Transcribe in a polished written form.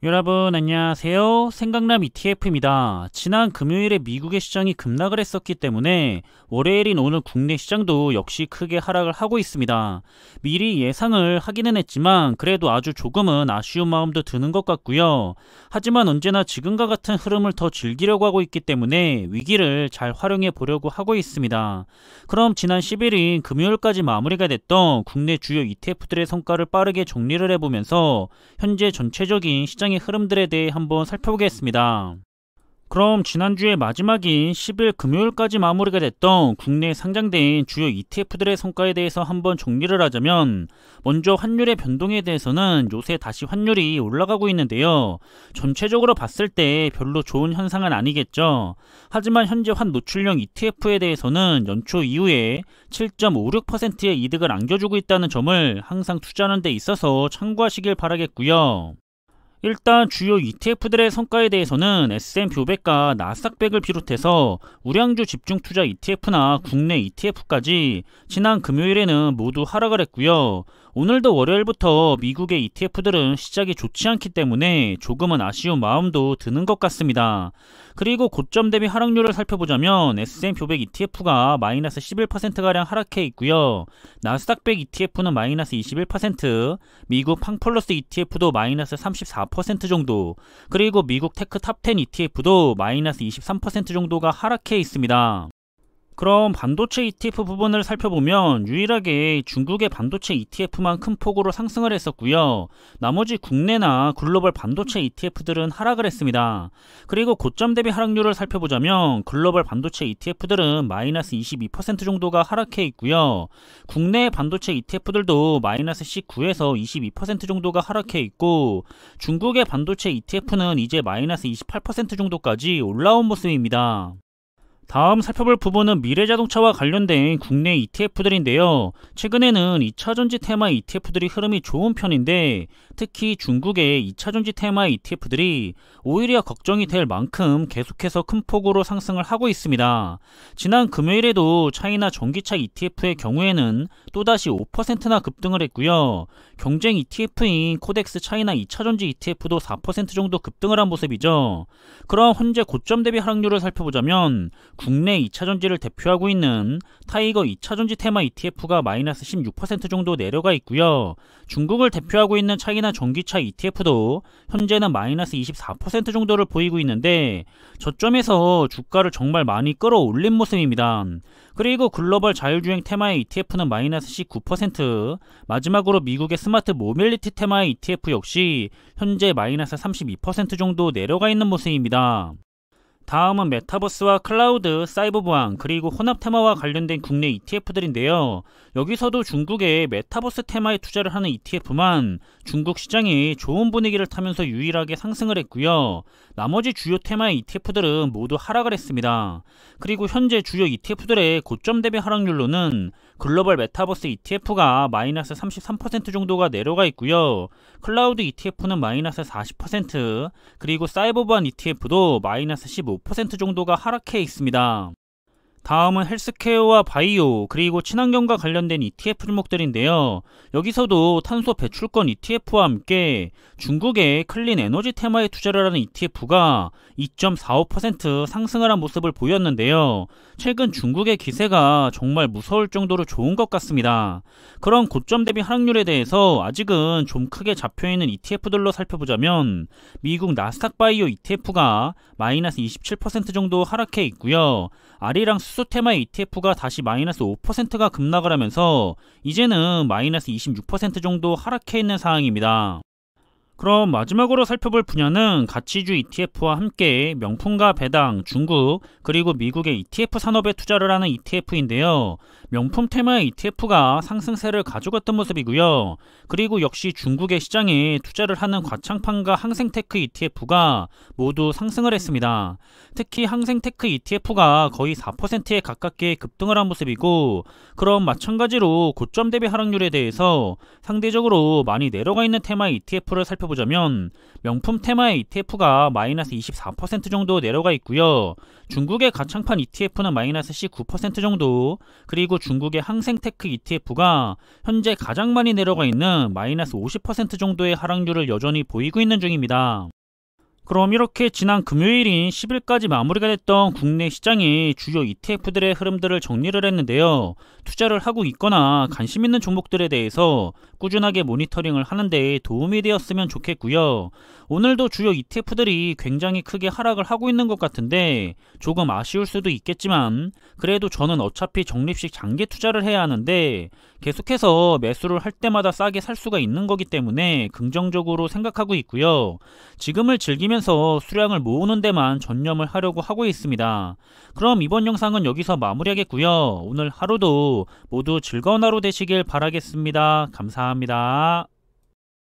여러분 안녕하세요. 생강남 ETF입니다. 지난 금요일에 미국의 시장이 급락을 했었기 때문에 월요일인 오늘 국내 시장도 역시 크게 하락을 하고 있습니다. 미리 예상을 하기는 했지만 그래도 아주 조금은 아쉬운 마음도 드는 것 같고요. 하지만 언제나 지금과 같은 흐름을 더 즐기려고 하고 있기 때문에 위기를 잘 활용해 보려고 하고 있습니다. 그럼 지난 10일인 금요일까지 마무리가 됐던 국내 주요 ETF들의 성과를 빠르게 정리를 해보면서 현재 전체적인 시장의 흐름들에 대해 한번 살펴보겠습니다. 그럼 지난주의 마지막인 10일 금요일까지 마무리가 됐던 국내에 상장된 주요 ETF들의 성과에 대해서 한번 정리를 하자면, 먼저 환율의 변동에 대해서는 요새 다시 환율이 올라가고 있는데요. 전체적으로 봤을 때 별로 좋은 현상은 아니겠죠. 하지만 현재 환 노출형 ETF에 대해서는 연초 이후에 7.56%의 이득을 안겨주고 있다는 점을 항상 투자하는 데 있어서 참고하시길 바라겠고요. 일단 주요 ETF들의 성과에 대해서는 S&P 500과 나스닥100을 비롯해서 우량주 집중투자 ETF나 국내 ETF까지 지난 금요일에는 모두 하락을 했고요. 오늘도 월요일부터 미국의 ETF들은 시작이 좋지 않기 때문에 조금은 아쉬운 마음도 드는 것 같습니다. 그리고 고점 대비 하락률을 살펴보자면 S&P 500 ETF가 마이너스 11%가량 하락해 있고요. 나스닥100 ETF는 마이너스 21%, 미국 팡플러스 ETF도 마이너스 34% 정도, 그리고 미국 테크 탑10 ETF도 마이너스 23% 정도가 하락해 있습니다. 그럼 반도체 ETF 부분을 살펴보면 유일하게 중국의 반도체 ETF만 큰 폭으로 상승을 했었고요. 나머지 국내나 글로벌 반도체 ETF들은 하락을 했습니다. 그리고 고점 대비 하락률을 살펴보자면 글로벌 반도체 ETF들은 마이너스 22% 정도가 하락해 있고요. 국내 반도체 ETF들도 마이너스 19에서 22% 정도가 하락해 있고, 중국의 반도체 ETF는 이제 마이너스 28% 정도까지 올라온 모습입니다. 다음 살펴볼 부분은 미래자동차와 관련된 국내 ETF들인데요. 최근에는 2차전지 테마 ETF들이 흐름이 좋은 편인데, 특히 중국의 2차전지 테마 ETF들이 오히려 걱정이 될 만큼 계속해서 큰 폭으로 상승을 하고 있습니다. 지난 금요일에도 차이나 전기차 ETF의 경우에는 또다시 5%나 급등을 했고요. 경쟁 ETF인 코덱스 차이나 2차전지 ETF도 4% 정도 급등을 한 모습이죠. 그럼 현재 고점 대비 하락률을 살펴보자면 국내 2차전지를 대표하고 있는 타이거 2차전지 테마 ETF가 마이너스 16% 정도 내려가 있고요. 중국을 대표하고 있는 차이나 전기차 ETF도 현재는 마이너스 24% 정도를 보이고 있는데, 저점에서 주가를 정말 많이 끌어올린 모습입니다. 그리고 글로벌 자율주행 테마의 ETF는 마이너스 19%, 마지막으로 미국의 스마트 모빌리티 테마의 ETF 역시 현재 마이너스 32% 정도 내려가 있는 모습입니다. 다음은 메타버스와 클라우드, 사이버 보안, 그리고 혼합 테마와 관련된 국내 ETF들인데요. 여기서도 중국의 메타버스 테마에 투자를 하는 ETF만 중국 시장이 좋은 분위기를 타면서 유일하게 상승을 했고요. 나머지 주요 테마의 ETF들은 모두 하락을 했습니다. 그리고 현재 주요 ETF들의 고점 대비 하락률로는 글로벌 메타버스 ETF가 마이너스 33% 정도가 내려가 있고요. 클라우드 ETF는 마이너스 40%, 그리고 사이버 보안 ETF도 마이너스 15% 정도가 하락해 있습니다. 다음은 헬스케어와 바이오, 그리고 친환경과 관련된 ETF 종목들인데요. 여기서도 탄소 배출권 ETF와 함께 중국의 클린 에너지 테마에 투자를 하는 ETF가 2.45% 상승을 한 모습을 보였는데요. 최근 중국의 기세가 정말 무서울 정도로 좋은 것 같습니다. 그런 고점 대비 하락률에 대해서 아직은 좀 크게 잡혀있는 ETF들로 살펴보자면 미국 나스닥 바이오 ETF가 마이너스 27% 정도 하락해 있고요. 아리랑 수소 테마 ETF가 다시 마이너스 5%가 급락을 하면서 이제는 마이너스 26% 정도 하락해 있는 상황입니다. 그럼 마지막으로 살펴볼 분야는 가치주 ETF와 함께 명품과 배당, 중국, 그리고 미국의 ETF 산업에 투자를 하는 ETF인데요. 명품 테마의 ETF가 상승세를 가져갔던 모습이고요. 그리고 역시 중국의 시장에 투자를 하는 과창판과 항생테크 ETF가 모두 상승을 했습니다. 특히 항생테크 ETF가 거의 4%에 가깝게 급등을 한 모습이고, 그럼 마찬가지로 고점 대비 하락률에 대해서 상대적으로 많이 내려가 있는 테마 ETF를 살펴보면 살펴보자면 명품 테마의 ETF가 마이너스 24% 정도 내려가 있고요. 중국의 가창판 ETF는 마이너스 19% 정도, 그리고 중국의 항생테크 ETF가 현재 가장 많이 내려가 있는 마이너스 50% 정도의 하락률을 여전히 보이고 있는 중입니다. 그럼 이렇게 지난 금요일인 10일까지 마무리가 됐던 국내 시장의 주요 ETF들의 흐름들을 정리를 했는데요. 투자를 하고 있거나 관심 있는 종목들에 대해서 꾸준하게 모니터링을 하는데 도움이 되었으면 좋겠고요. 오늘도 주요 ETF들이 굉장히 크게 하락을 하고 있는 것 같은데 조금 아쉬울 수도 있겠지만 그래도 저는 어차피 적립식 장기 투자를 해야 하는데 계속해서 매수를 할 때마다 싸게 살 수가 있는 거기 때문에 긍정적으로 생각하고 있고요. 지금을 즐기면서 수량을 모으는 데만 전념을 하려고 하고 있습니다. 그럼 이번 영상은 여기서 마무리하겠고요. 오늘 하루도 모두 즐거운 하루 되시길 바라겠습니다. 감사합니다.